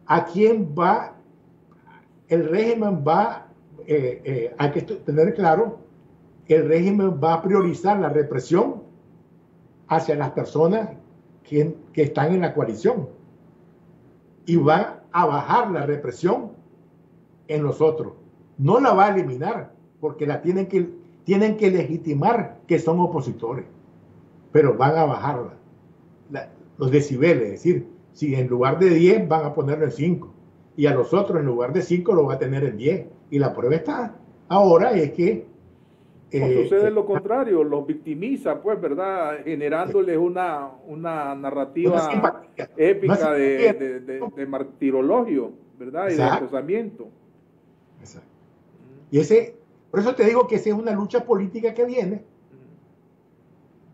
[SPEAKER 2] a quién va, el régimen va, hay que tener claro que el régimen va a priorizar la represión hacia las personas que están en la coalición y va a bajar la represión en los otros. No la va a eliminar porque la tienen que legitimar que son opositores, pero van a bajarla. Los decibeles, es decir, si en lugar de 10 van a ponerlo en 5 y a los otros en lugar de 5 lo va a tener en 10. Y la prueba está ahora es que
[SPEAKER 1] sucede lo contrario, los victimiza, pues, ¿verdad? Generándoles una narrativa épica de martirologio, ¿verdad? Y de acosamiento.
[SPEAKER 2] Exacto. Y por eso te digo que esa es una lucha política que viene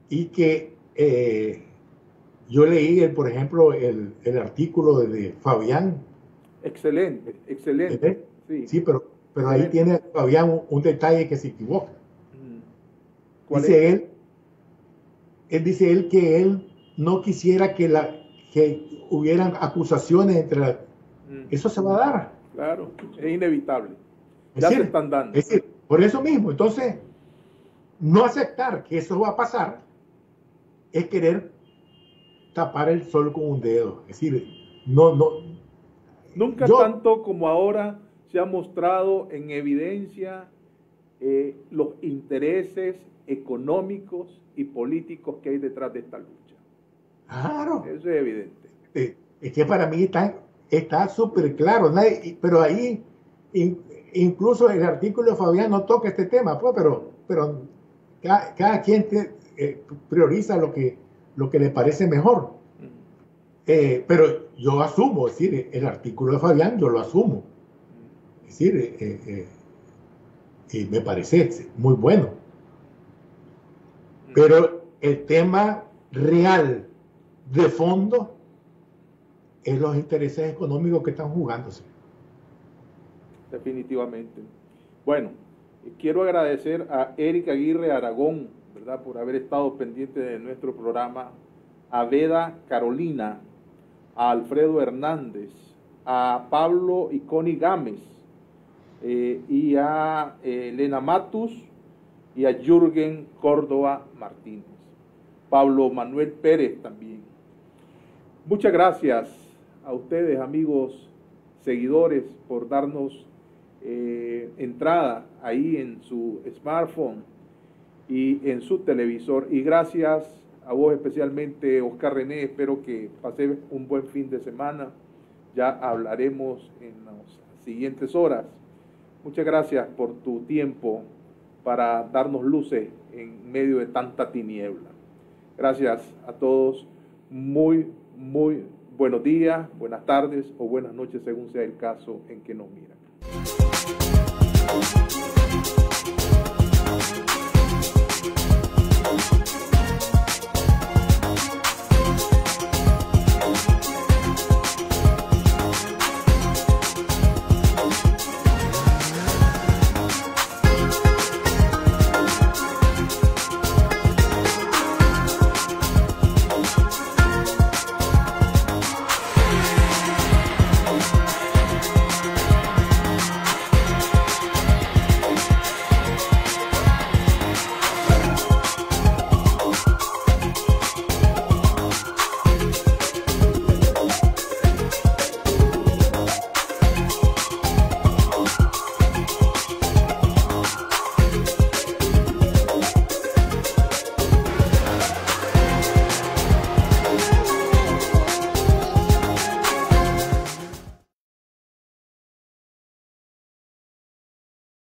[SPEAKER 2] y que yo leí, por ejemplo, el artículo de Fabián.
[SPEAKER 1] Excelente, excelente.
[SPEAKER 2] Sí, pero ahí tiene Fabián un detalle que se equivoca. Dice él dice que él no quisiera que hubieran acusaciones entre eso se va a dar.
[SPEAKER 1] Claro, es inevitable. Ya se están dando.
[SPEAKER 2] Es decir, por eso mismo, entonces, no aceptar que eso va a pasar es querer tapar el sol con un dedo. Es decir,
[SPEAKER 1] nunca tanto como ahora se ha mostrado en evidencia los intereses económicos y políticos que hay detrás de esta lucha.
[SPEAKER 2] Claro.
[SPEAKER 1] Eso es evidente.
[SPEAKER 2] Es que para mí está súper claro. Pero ahí, incluso el artículo de Fabián no toca este tema, pues, pero cada quien prioriza lo que le parece mejor. Pero yo asumo, es decir, el artículo de Fabián yo lo asumo. Es decir, y me parece muy bueno. Pero el tema real de fondo es los intereses económicos que están jugándose.
[SPEAKER 1] Definitivamente. Bueno, quiero agradecer a Eric Aguirre Aragón, ¿verdad?, por haber estado pendiente de nuestro programa, a Veda Carolina, a Alfredo Hernández, a Pablo y Connie Gámez, y a Elena Matus y a Jürgen Córdoba Martínez. Pablo Manuel Pérez también. Muchas gracias a ustedes, amigos seguidores, por darnos entrada ahí en su smartphone y en su televisor. Y gracias a vos especialmente, Oscar René. Espero que pases un buen fin de semana. Ya hablaremos en las siguientes horas. Muchas gracias por tu tiempo para darnos luces en medio de tanta tiniebla. Gracias a todos. Muy, muy buenos días, buenas tardes o buenas noches, según sea el caso en que nos miran.